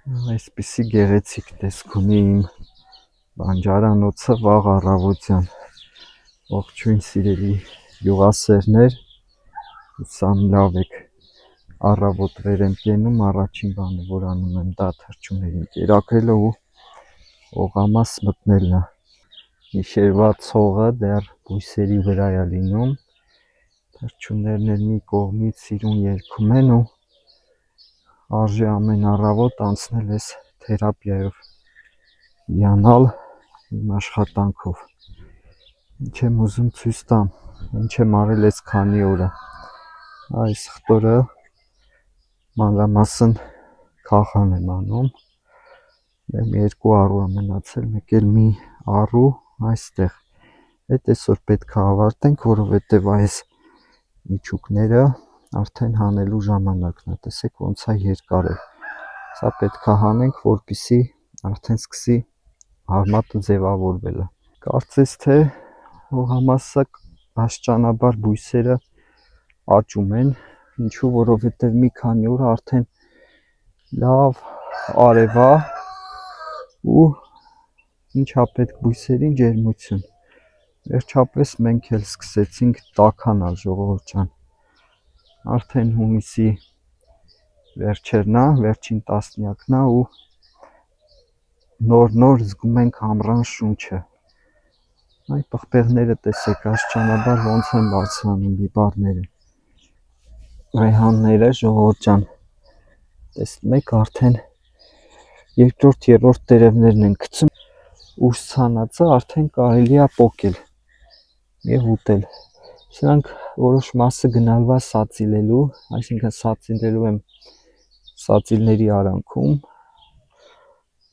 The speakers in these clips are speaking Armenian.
Այսպիսի գեղեցիկ տեսք ունի իմ բանջարանոցը վաղ առավոտյան։ Ողջույն սիրելի յուղասերներ, հուսամ լավ եք։ Առավոտ վեր եմ կենում, առաջին բանը որ անում եմ դա թռչուններին կերակրելը ու օղամաս մտնելն է։ Գիշերվա ցողը դեռ բույսերի վրա է լինում, թռչուններն էլ մի կողմից սիրուն երգում են ու արժե ամեն առավոտ անցնել այս թերապիայով հիանալ իմ աշխատանքով։ Ինչ եմ ուզում ցույց տամ, ինչ եմ արել այս քանի օրը։ Այս խտորը մանրամասն քախան եմ անում։ Դեմ երկու առու է մնացել, մեկ էլ մի առու այստեղ։ Այդ այսօր պետք է ավարտենք, որովհետև այս միջուկները արդեն հանելու ժամանակն է, տեսեք ոնց է երկար է։ Սա պետք է հանենք, որպեսզի արդեն սկսի արմատը ձևավորվելը։ Կարծես թե օղամասը աստիճանաբար բույսերը աճում են, ինչու որովհետև մի քանի օր արդեն լավ արև է ու ինչա պետք բույսերին ջերմություն։ Վերջապես մենք էլ սկսեցինք տաքանալ, ժողովուրդ ջան։ Արդեն հունիսի վերջերն է, վերջին տասնյակն է ու նոր զգում ենք ամռան շունչը։ Այ պղպեղները տեսեք, աստիճանաբար ոնց են բարձրանում բիբարները։ Ռեհանները, ժողովուրդ ջան, տեսնում եք արդեն երկրորդ, երրորդ տերևներն են գցում, ուշ ցանածը արդեն կարելի է պոկել եւ ուտել։ Սրանք որոշ մասը գնալու է սածիլելու, այսինքն սածիլելու եմ սածիլների արանքում,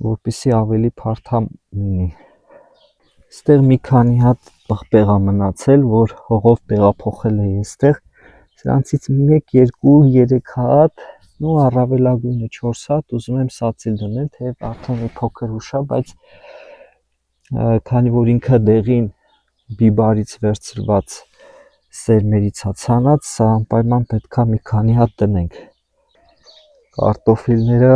որպեսզի ավելի փարթամ լինի։ Այստեղ մի քանի հատ պղպեղ է մնացել, որ հողով տեղափոխել էի այստեղ։ Սրանցից 1, 2, 3 հատ, ու առավելագույնը 4 հատ ուզում եմ սածիլ դնել, թեև արդեն մի փոքր ուշ է, բայց քանի որ ինքը դեղին բիբարից վերցրված սերմերից է ցանած, սա անպայման պետք է մի քանի հատ դնենք։ Կարտոֆիլները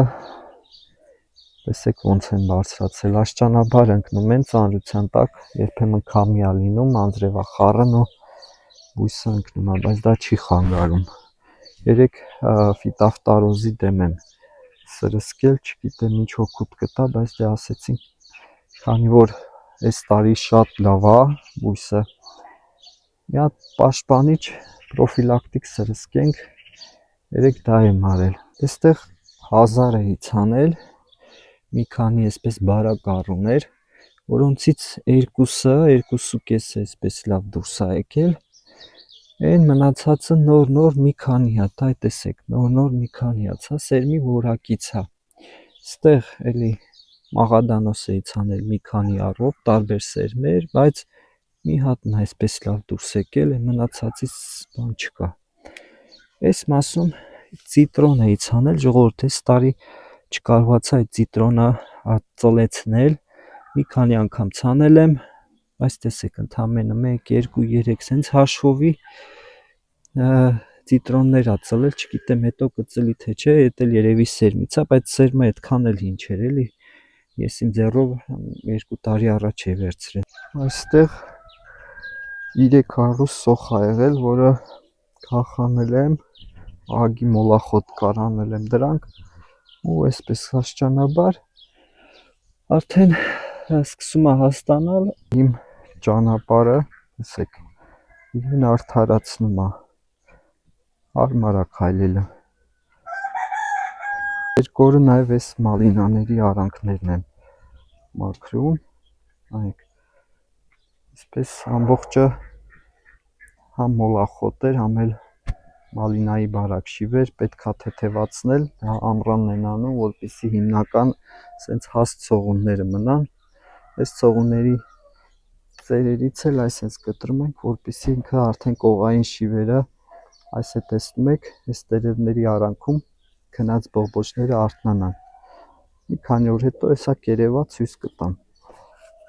տեսեք ոնց են բարձրացել, աստիճանաբար ընկնում են ծանրության տակ, երբեմն քամի է լինում, անձրևախառն ու բույսը ընկնում է, բայց դա չի խանգարում։ Երեք ֆիտոֆթորոզի դեմ եմ սրսկել, չգիտեմ ինչ օգուտ կտա, բայց դե ասեցին, քանի որ այս տարի շատ լավ է բույսը, մի հատ պաշտպանիչ պրոֆիլակտիկ սրսկենք, երեք դա եմ արել։ Այստեղ 1000 էի ցանել, մի քանի այսպես բարակ առուներ, որոնցից 2.5-ը այսպես լավ դուրս է եկել, այն մնացածը նոր մի քանի հատ, այ տեսեք, նոր մի քանի հատ, սա սերմի որակից է։ Այստեղ էլի մաղադանոս էի ցանել մի քանի առով, տարբեր սերմեր, բայց մի հատն է այսպես լավ դուրս եկել, մնացածից բան չկա։ Այս մասում ցիտրոն էի ցանել, ժողովուրդ, այս տարի չկարողացա այդ ցիտրոնը ծլեցնել, մի քանի անգամ ցանել եմ, բայց տեսեք, ընդամենը 1, 2, 3 սենց հաշվովի ցիտրոններ ա ծլել, չգիտեմ հետո կծլի թե չէ, էդ էլ երևի սերմից է, բայց սերմը այդքան էլ ինչ էր էլի, ես իմ ձեռով 2 տարի առաջ էի վերցրել։ Այստեղ 3 առու սոխ ա եղել, որը քախանել եմ, ագի մոլախոտ կարանել եմ դրանք ու այսպես աստիճանաբար արդեն սկսում է հաստանալ իմ ճանապարհը, տեսեք, իրեն արդարացնում է, հարմար է քայլելը։ Երկու օրը նաև այս մալինաների արանքներն եմ մաքրում, նայեք, այսպես ամբողջը համ մոլախոտ էր, համ էլ մալինայի բարակ շիվեր, պետք է թեթևացնել, դա ամռանն են անում, որպեսզի հիմնական սենց հաստ ցողունները մնան։ Այս ցողունների ծերերից էլ այսպես կտրում ենք, որպեսզի ինքը արդեն կողային շիվերը, այս է տեսնում եք, այս տերևների արանքում քնած բողբոջները արթնանան։ Մի քանի օր հետո հեսա կերևա ցույց կտամ։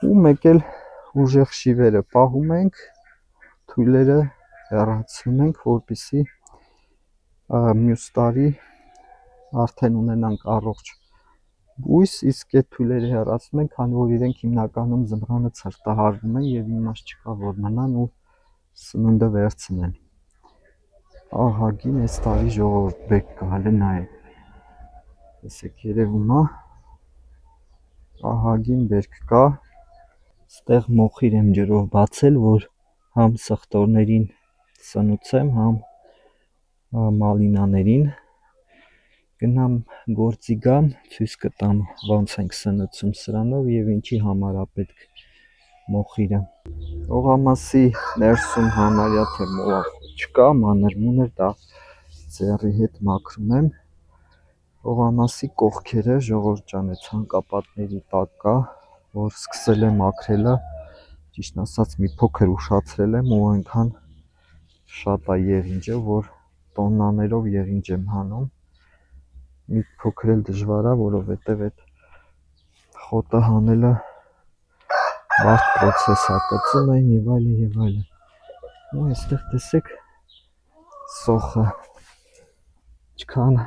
Ու մեկ էլ ուժեղ շիվերը պահում ենք, թույլերը հեռացնում ենք, որպեսզի մյուս տարի արդեն ունենանք առողջ բույս, իսկ այդ թույլերը հեռացնում են, քանի որ իրենք հիմնականում ձմռանը ցրտահարվում են եւ իմաստ չկա որ մնան ու սնունդը վերցնեն։ Ահագին այս տարի ժողովուրդ բեկ կա, հələ նայեք։ Տեսեք երևում է։ Ահագին բերք կա։ Ստեղ մոխիր եմ ջրով բացել, որ համ սխտորներին սնուցեմ, համ մալինաներին։ Գնամ գործի գամ, ցույց կտամ ոնց ենք սնուցում սրանով եւ ինչի համար է պետք մոխիրը։ Օղամասի ներսում համարյա թե մոլախոտ չկա, մանր-մունր դա ձեռի հետ մաքրում եմ։ Օղամասի կողքերը ժողովուրդ ջան է ցանկապատների տակ կա, որ սկսել եմ մաքրելը, ճիշտ ասած մի փոքր ուշացրել եմ ու այնքան շատ է եղինջը, որ տոննաներով եղինջ եմ հանում։ Մի փոքր էլ դժվար է, որովհետև այդ խոտը հանելը բարդ process է, կծում են եւ այլն եւ այլն։ Ու այստեղ տեսեք սոխը ինչքան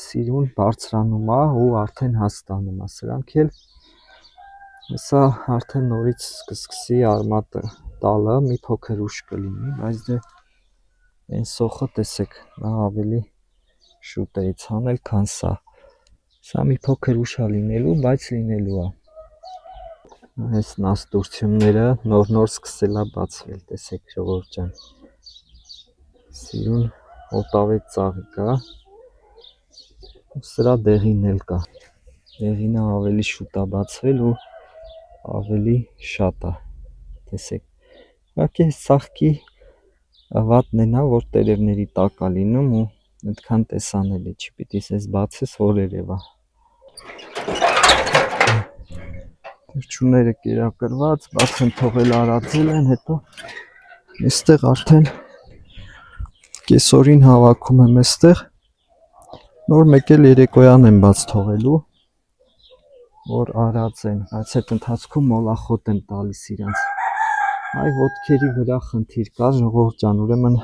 սիրուն բարձրանում է ու արդեն հաստանում է։ Սրանք էլ հեսա արդեն նորից կսկսի արմատը տալը, մի փոքր ուշ կլինի, բայց դե այն սոխը տեսեք, նա ավելի շուտ է ցանել, քան սա։ Սա մի փոքր ուշ է լինելու, բայց լինելու է։ Այս նաստուրցյունները նոր սկսել է բացվել, տեսեք ժողովուրդ ջան։ Սիրուն օտավետ ծաղիկ է։ Ու սրա դեղին էլ կա։ Դեղինը ավելի շուտ է բացվել ու ավելի շատ է։ Տեսեք։ Ուղղակի սաղքի վատն է նա, որ տերևների տակ է լինում ու այդքան տեսանելի չի, պիտի ես բացես որերևա։ Թռչունները կերակրված, բաց են թողել արածել են, հետո այստեղ արդեն կեսօրին հավաքում եմ այստեղ, նոր մեկ էլ երեկոյան եմ բաց թողելու, որ արած են, բայց այդ ընթացքում մոլախոտ եմ տալիս իրանց։ Այ ոտքերի վրա խնդիր կա, ժողովուրդ ջան, ուրեմն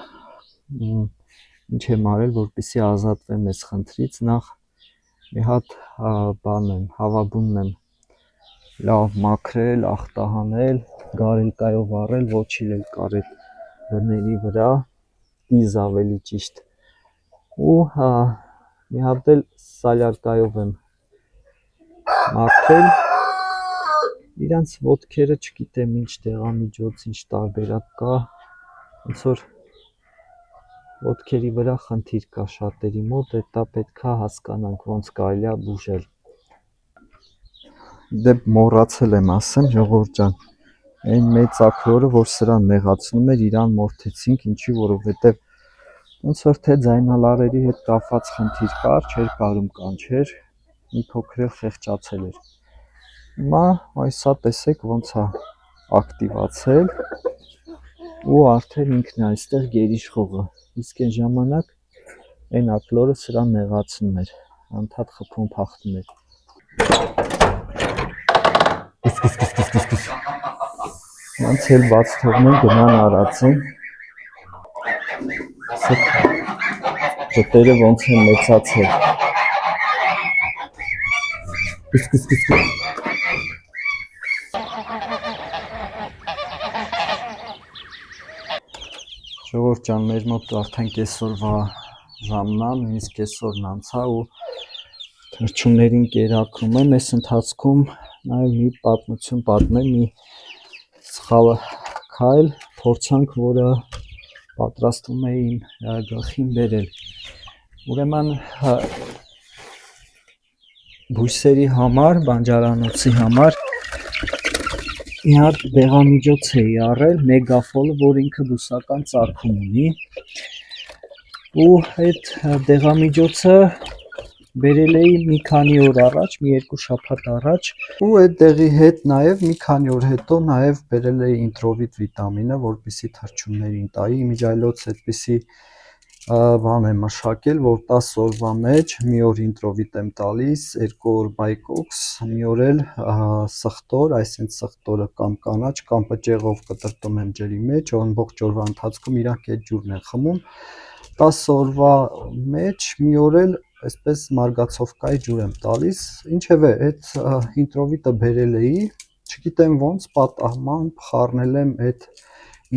ինչ եմ արել, որպեսզի ազատվեմ այս խնդրից, նախ մի հատ բան եմ, հավաբունն եմ լավ մաքրել, ախտահանել, գարելկայով առել, ոչիլ էլ կարել բների վրա, դիզ ավելի ճիշտ, ու մի հատ էլ սալյարկայով եմ մաքրել, իրանց ոտքերը չգիտեմ ինչ դեղամիջոց, ինչ տարբերակ կա, ոնց որ ոտքերի վրա խնդիր կա շատերի մոտ, դա պետքա հասկանանք ոնց կարելի է բուժել։ Դե մոռացել եմ ասեմ, ժողովուրդ ջան, այն մեծ աքրորը, որ սրան նեղացնում էր, իրան մորթեցինք, ինչի, որովհետև ոնց որ թե ձայնալարերի հետ կապված խնդիր կար, չէր կարում կանչեր, մի փոքր էլ խեղճացել էր։ Հիմա այսա տեսեք ոնց է ակտիվացել ու արդեն ինքն է այստեղ գերիշխողը, իսկ այն ժամանակ այն աքլորը սրան նեղացնում էր, անդադ խփում փախնում էր։ Ոնց էլ բաց թողնեմ գնան արածին։ Ջտերը ոնց են մեծացել։ Ժողովուրդ ջան, մեր մոտ արդեն կեսօրվա ժամն է, նույնիսկ կեսօրն անցա ու թռչուններին կերակրում եմ, այս ընթացքում նաև մի պատմություն պատմեմ, մի սխալ քայլ փորձանք, որը պատրաստվում է իմ գլխին բերել։ Ուրեմն բույսերի համար, բանջարանոցի համար մի հատ դեղամիջոց էի առել, մեգաֆոլը, որ ինքը բուսական ծագում ունի, ու այդ դեղամիջոցը բերել էի մի քանի օր առաջ, մի 2 շաբաթ առաջ, ու այդ դեղի հետ նաև մի քանի օր հետո նաև բերել էի ինտրովիտ վիտամինը, որպեսզի թռչուններին տայի, իմիջիայլոց այդպիսի բան եմ մշակել, որ 10 օրվա մեջ մի օր ինտրովիտ եմ տալիս, 2 օր բայկոքս, մի օր էլ սխտոր, այսինքն սխտորը կամ կանաչ կամ պճեղով կտրտում եմ ջրի մեջ, ամբողջ օրվա ընթացքում իրանք այդ ջուրն են խմում, 10 օրվա մեջ մի օր էլ այսպես մարգացովկայի ջուր եմ տալիս, ինչևէ, այդ ինտրովիտը բերել էի, չգիտեմ ոնց պատահմամբ խառնել եմ այդ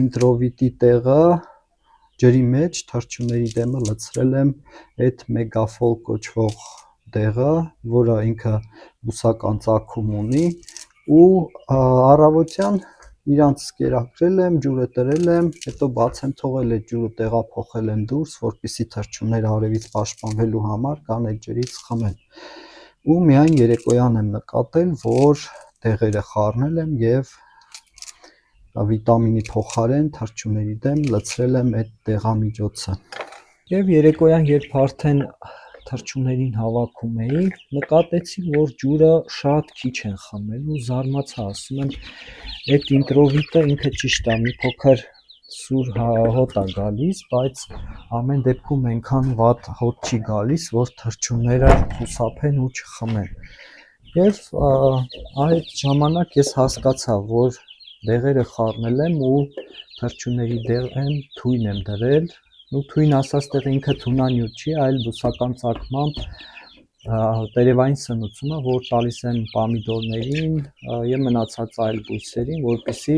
ինտրովիտի տեղը ջրի մեջ, թռչունների դեմը լցրել եմ այդ մեգաֆոլ կոչվող դեղը, որը ինքը բուսական ծագում ունի ու առավոտյան իրանց կերակրել եմ, ջուրը տրել եմ, հետո բաց եմ թողել, այդ ջուրը տեղափոխել եմ դուրս, որպեսզի թռչունները արևից պաշտպանվելու համար կան այդ ջրից խմեն։ Ու միայն երեկոյան եմ նկատել, որ դեղերը խառնել եմ եւ վիտամինի փոխարեն թռչունների դեմ լցրել եմ այդ դեղամիջոցը։ Եվ երեկոյան, երբ արդեն թռչուններին հավաքում էի, նկատեցի, որ ջուրը շատ քիչ են խմել ու զարմացա, ասում եմ, այդ ինտրովիտը ինքը ճիշտ է, մի փոքր սուր հոտ է գալիս, բայց ամեն դեպքում այնքան վատ հոտ չի գալիս, որ թռչունները խուսափեն ու չխմեն։ Եվ այդ ժամանակ ես հասկացա, որ դեղերը խառնել եմ ու թռչունների դեմ թույն եմ դրել, ու թույն ասած տեղը ինքը թունանյութ չի, այլ բուսական ծագմամբ տերևային սնուցում է, որ տալիս եմ պամիդորներին եւ մնացած այլ բույսերին, որպեսզի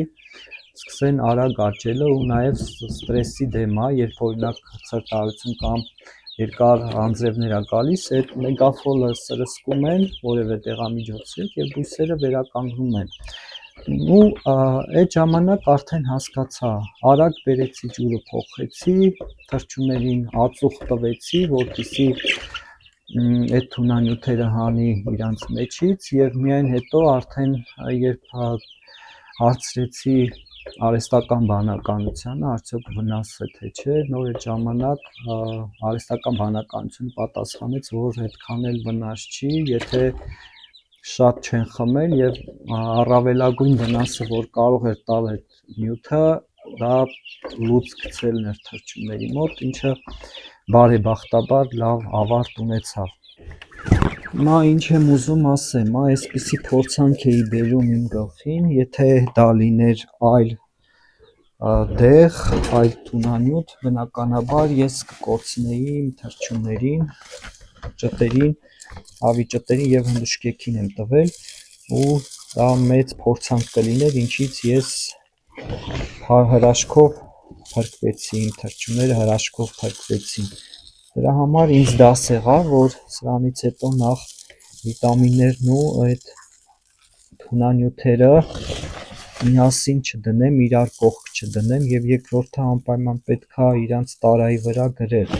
սկսեն արագ աճելը ու նաեւ ստրեսի դեմ է, երբ օրինակ ցրտարություն կամ երկար անձրևներ է գալիս, այդ մեգաֆոլը սրսկում են որևէ դեղամիջոցի եւ բույսերը վերականգնում են։ Ու այդ ժամանակ արդեն հասկացա, արագ բերեցի ջուրը փոխեցի, թռչուններին ածուխ տվեցի, որպեսզի այդ թունանյութերը հանի իրանց մեջից եւ միայն հետո արդեն երբ հարցրեցի արհեստական բանականությանը, արդյոք վնաս է թե չէ, նոր այդ ժամանակ արհեստական բանականությունը պատասխանեց, որ այդքան էլ վնաս չի, եթե շատ չեն խմել եւ առավելագույն վնասը, որ կարող էր տալ այդ նյութը, դա լուծ գցելն էր թռչունների մոտ, ինչը բարեբախտաբար լավ ավարտ ունեցավ։ Հիմա ինչ եմ ուզում ասեմ, այսպիսի փորձանք էի բերում իմ գլխին, եթե դա լիներ այլ դեղ, այլ թունանյութ, բնականաբար ես կկորցնեի իմ թռչուններին, ճտերին, ավի ճտերին եւ հնդուշկեքին եմ տվել ու դա մեծ փորձանք կլիներ, ինչից ես հրաշքով փրկվեցի, իմ թռչունները հրաշքով փրկվեցին։ Դրա համար ինձ դաս եղավ, որ սրանից հետո նախ վիտամիններն ու այդ թունանյութերը միասին չդնեմ, իրար կողք չդնեմ եւ երկրորդը անպայման պետքա իրանց տարայի վրա գրել։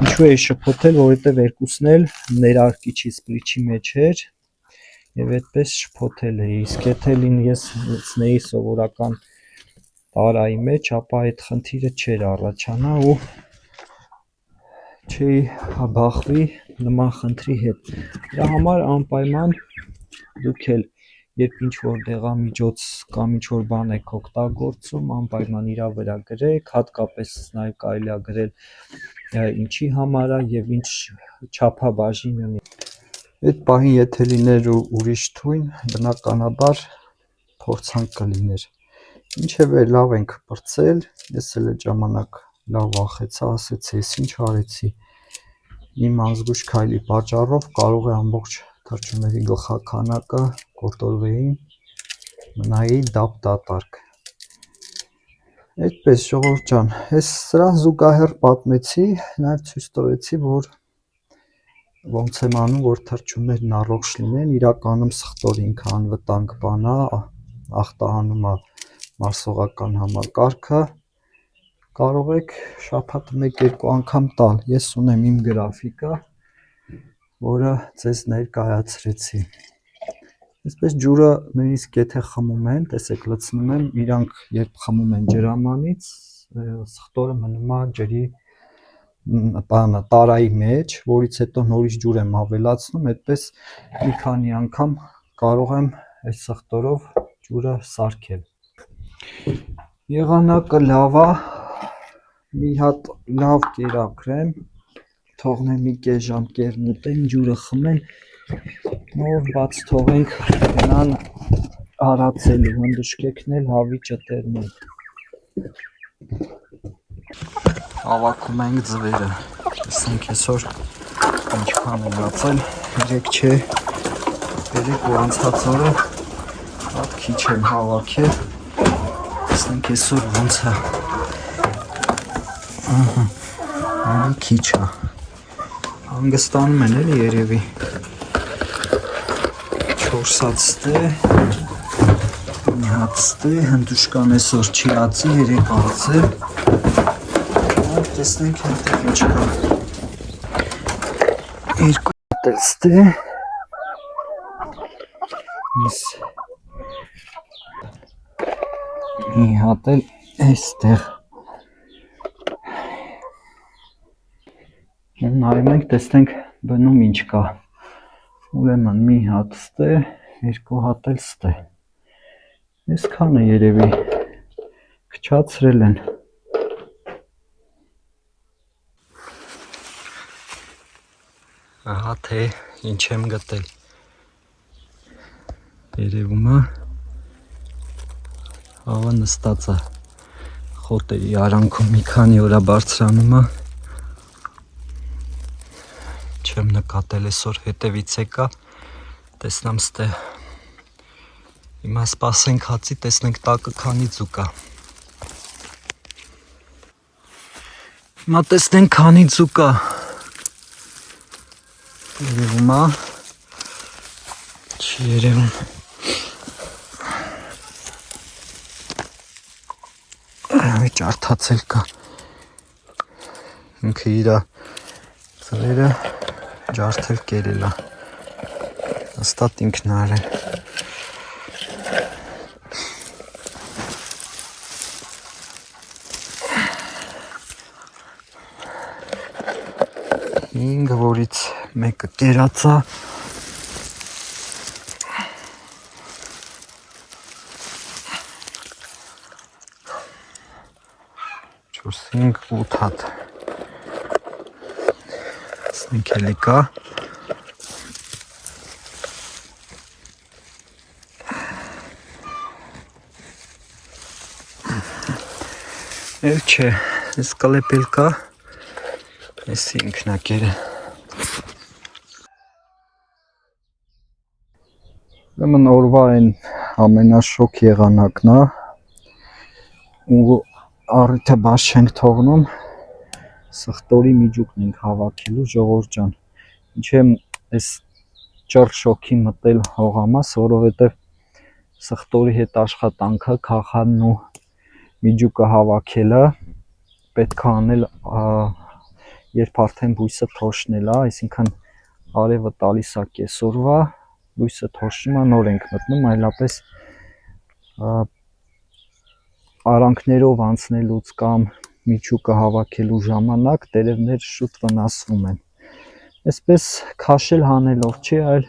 Ինչու էի շփոթել, որովհետեւ երկուսն էլ ներարկիչի սպլիչի մեջ էր եւ այդպես շփոթել էի, իսկ եթե ես լցնեի սովորական տարայի մեջ, ապա այդ խնդիրը չէր առաջանա ու չէի բախվի նման խնդրի հետ։ Դրա համար անպայման դուք էլ երբ ինչ-որ դեղամիջոց կամ ինչ-որ բան եք օգտագործում, անպայման իրա վրա գրեք, հատկապես նաև կարելի է գրել ինչի համար է եւ ինչ չափաբաժին ունի։ Այդ պահին եթե լիներ ուրիշ թույն, բնականաբար փորձանք կլիներ։ Ինչևէ լավ ենք պրծել, ես էլ այդ ժամանակ լավ վախեցա, ասեցի, ես ինչ արեցի։ Իմ անզգույշ քայլի պատճառով կարող է ամբողջ թռչունների գլխաքանակը կորտորվեին, մնայի դափ-դատարկ։ Այդպես ժողովուրդ ջան, ես սրան զուգահեռ պատմեցի, նաև ցույց տվեցի, որ ոնց եմ անում, որ թռչուններն առողջ լինեն, իրականում սխտորը ինքը անվտանգ բան է, ախտահանում է մարսողական համակարգը, կարող եք շաբաթը 1-2 անգամ տալ։ Ես ունեմ իմ գրաֆիկը, որը ձեզ ներկայացրեցի։ Այսպես ջուրը նույնիսկ եթե խմում են, տեսեք լցնում եմ, իրանք երբ խմում են ջրամանից, սխտորը մնում է ջրի տարայի մեջ, որից հետո նորից ջուր եմ ավելացնում, այդպես մի քանի անգամ կարող եմ այս սխտորով ջուրը սարքել։ Եղանակը լավ է, մի հատ լավ կերակրեմ, թողնեմ մի կես ժամ կեռնուտեն, ջուրը խմեն, նոր բաց թողենք գնան արածելու, հնդուշկեքն էլ, հավի ճտերն էլ։ Հավաքում ենք ձվերը, տեսնենք այսօր ինչքան են ածել, 3 չէ, 3 ու անցած օրը հատ քիչ եմ հավաքել, տեսնենք այսօր ոնց է, ահա, քիչ է, հանգստանում են էլի երևի, 4 հատ ստե, մի հատ ստե, հնդուշկան այսօր չի ածի, 3 ածել, տեսնենք հենտեղ ինչ կա, 2 հատ էլ ստե, մի հատ էլ այստեղ, նայենք տեսնենք բնում ինչ կա, ուրեմն մի հատ ստե, 2 հատ էլ ստե, այսքանը երևի քչացրել են, ահա թե ինչ եմ գտել, երևում է, հավը նստած է, խոտերի արանքում մի քանի օր է բարձրանում է, չեմ նկատել այսօր հետևից եկա, տեսնամ ստե, հիմա սպասենք հացի, տեսնենք տակը քանի ձուկ է, հիմա տեսնենք քանի ձուկ է, երևում է, չի երևում, ջարդացել կա, ինքը իրա ծրերը ջարդել կերել է, հստատ ինքն է արել, հինգ, որից մեկը կերած է, 5, 8 հատ, տեսնենք էլի կա, էլ չէ, այս կլեպել կա, այսի ինքնակերը, ուրեմն օրվա այն ամենաշոք եղանակն է, ու առիթը բաց չենք թողնում, սխտորի միջուկն ենք հավաքելու, ժողովուրդ ջան, ինչ եմ այս ճռ շոքի մտել հողամաս, որովհետև սխտորի հետ աշխատանքը, քաղանն ու միջուկը հավաքելը պետք է անել, երբ արդեն բույսը թոշնել է, այսինքն արևը տալիս է կեսօրվա, բույսը թոշնում է, նոր ենք մտնում, այլապես արանքներով անցնելուց կամ միջուկը հավաքելու ժամանակ տերևներ շուտ վնասվում են, այսպես քաշել հանելով չի, այլ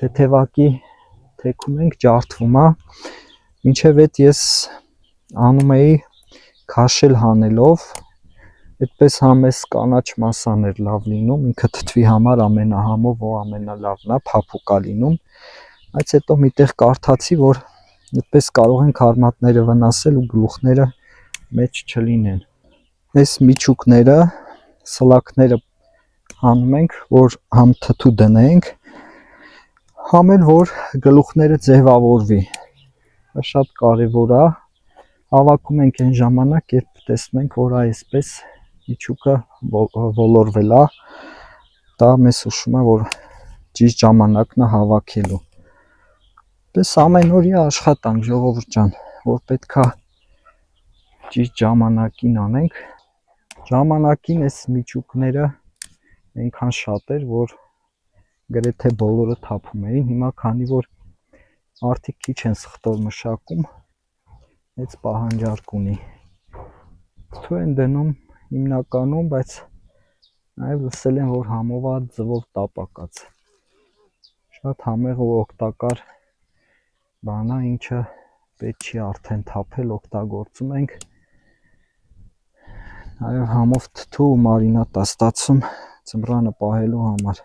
թեթևակի թեքում ենք ջարդվում է, մինչև այդ ես անում էի քաշել հանելով, այդպես համես կանաչ մասան էր լավ լինում, ինքը թթվի համար ամենահամով ու ամենալավն է, փափուկ է լինում, բայց հետո միտեղ կարդացի, որ այդպես կարող են կարմատները վնասել ու գլուխները մեջ չլինեն, այս միջուկները, սլակները հանում ենք, որ համ թթու դնենք, համ էլ որ գլուխները ձևավորվի, շատ կարևոր է, հավաքում ենք այն ժամանակ, երբ տեսնում ենք, որ այսպես միջուկը ոլորվել է, դա մեզ հուշում է, որ ճիշտ ժամանակն է հավաքելու, պես ամենօրյա աշխատանք ժողովուրդ ջան, որ պետք է ճիշտ ժամանակին անենք, ժամանակին այս միջուկները այնքան շատ էր, որ գրեթե բոլորը թափում էին, հիմա քանի որ մարդիկ քիչ են սխտոր մշակում, այս պահանջարկ ունի, թթու են դնում հիմնականում, բայց նաև լսել եմ, որ համով է ձվով տապակած, շատ համեղ ու օգտակար բան է, ինչը պետք չի արդեն թափել, օգտագործում ենք, նաև համով թթու ու մարինատ է ստացվում ձմռանը պահելու համար,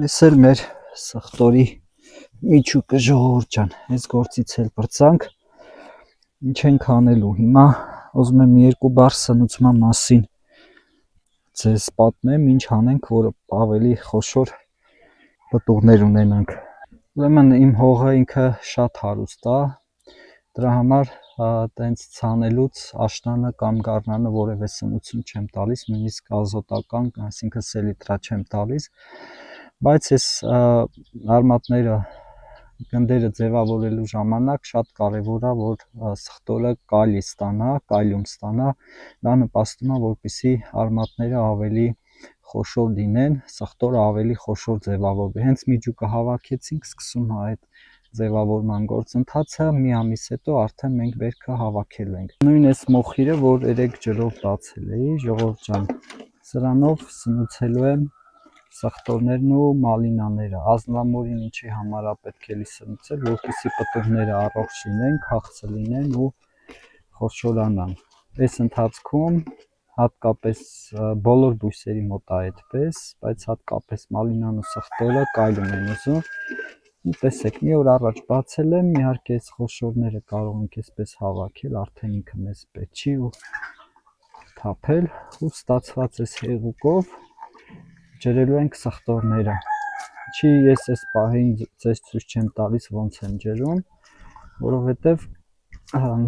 այս էլ մեր սխտորի միջուկը ժողովուրդ ջան, այս գործից էլ պրծանք, Ինչ ենք անելու հիմա ուզում եմ երկու բառ սնուցման մասին ձեզ պատմեմ, ինչ անենք, որ ավելի խոշոր պտուղներ ունենանք։ Ուրեմն իմ հողը ինքը շատ հարուստ է, դրա համար տենց ցանելուց աշնանը կամ գարնանը որևէ սնուցում չեմ տալիս, նույնիսկ ազոտական, այսինքն սելիտրա չեմ տալիս, բայց այս արմատները գնդերը ձևավորելու ժամանակ շատ կարևոր է, որ սխտորը կալիում ստանա, դա նպաստում է, որպեսզի արմատները ավելի խոշոր լինեն, սխտորը ավելի խոշոր ձևավորվի։ Հենց միջուկը հավաքեցինք, սկսում է այդ ձևավորման գործընթացը, մի ամիս հետո արդեն մենք բերքը հավաքել ենք։ Նույն այս մոխիրը, որ 3 ջրով բացել էի, ժողովուրդ ջան, սրանով սնուցելու եմ սխտորներն ու մալինաները։ Ազնվամորին ինչի համար է պետք է սնուցել, որպեսզի պտուղները առողջ լինեն, քաղցր լինեն ու խոշորանան։ Այս ընթացքում հատկապես բոլոր բույսերի մոտ է այդպես, բայց հատկապես մալինան ու սխտորը կայլում են ուզում։ Ու տեսեք, մի օր առաջ բացել եմ, իհարկե այս խոշորները կարող ենք այսպես հավաքել, արդեն ինքը մեզ պետք չի ու թափել ու ստացված այս հեղուկով ջրելու ենք սխտորները։ Չի ես այս պահին ձեզ ցույց չեմ տալիս ոնց եմ ջրում, որովհետև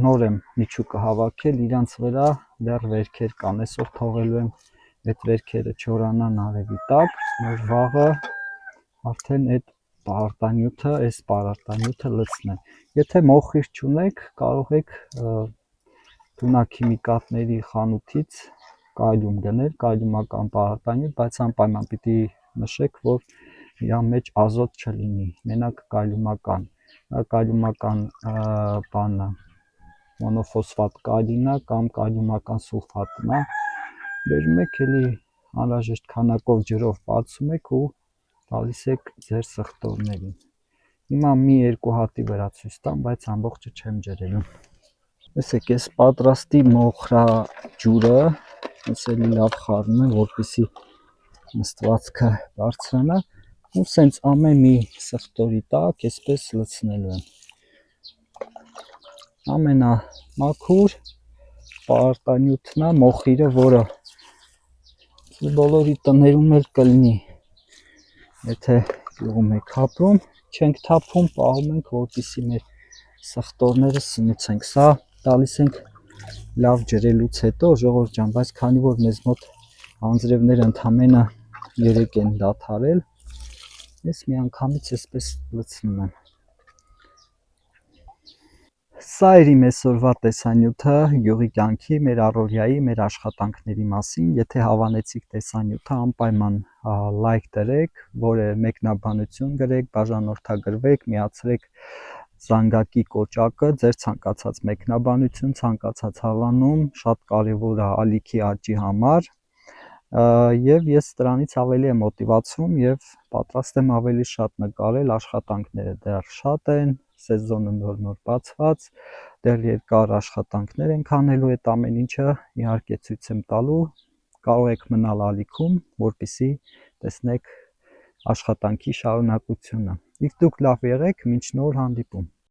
նոր եմ միջուկը հավաքել, իրանց վրա դեռ վերքեր կան, այսօր թողելու եմ այդ վերքերը չորանան արևի տակ, որ վաղը արդեն այդ պարարտանյութը լցնեմ։ Եթե մոխիր չունեք, կարող եք թունաքիմիկատների խանութից կալիում գնել, կալիումական պարարտանյութ, բայց անպայման պիտի նշեք, որ իր մեջ ազոտ չլինի, մենակ կալիումական բանը մոնոֆոսֆատ կալին է կամ կալիումական սուլֆատն է, բերում եք, էլի անհրաժեշտ քանակով ջրով բացում եք ու տալիս եք ձեր սխտորներին։ Հիմա մի երկու հատի վրա ցույց տամ, բայց ամբողջը չեմ ջրելու։ Տեսեք, այս պատրաստի մոխրաջուրը էլի լավ խառնում եմ, որպեսզի նստվածքը բարձրանա ու սենց ամեն մի սխտորի տակ այսպես լցնելու եմ։ Ամենամաքուր պարարտանյութն է մոխիրը, որը բոլորի տներում էլ կլինի, եթե գյուղում եք ապրում, չենք թափում, պահում ենք, որպեսզի մեր սխտորները սնուցենք։ Սա տալիս ենք լավ ջրելուց հետո, ժողովուրդ ջան, բայց քանի որ մեզ մոտ անձրևները ընդամենը 3 են դադարել, ես միանգամից այսպես լցնում եմ։ Սա էր իմ այսօրվա տեսանյութը գյուղի կյանքի, մեր առօրյայի, մեր աշխատանքների մասին։ Եթե հավանեցիք տեսանյութը, անպայման լայք դրեք, որը մեկնաբանություն գրեք, բաժանորդագրվեք, միացրեք զանգակի կոճակը, ձեր ցանկացած մեկնաբանություն, ցանկացած հավանում, շատ կարևոր է ալիքի աճի համար։ Եվ ես դրանից ավելի եմ մոտիվացում եւ պատրաստ եմ ավելի շատ նկարել, աշխատանքները դեռ շատ են, սեզոնը նոր բացված, դեռ երկար աշխատանքներ ենք անելու, այդ ամեն ինչը իհարկե ցույց եմ տալու, կարող եք մնալ ալիքում, որպեսզի տեսնեք աշխատանքի շարունակությունը։ Իսկ դուք լավ եղեք, մինչ նոր հանդիպում։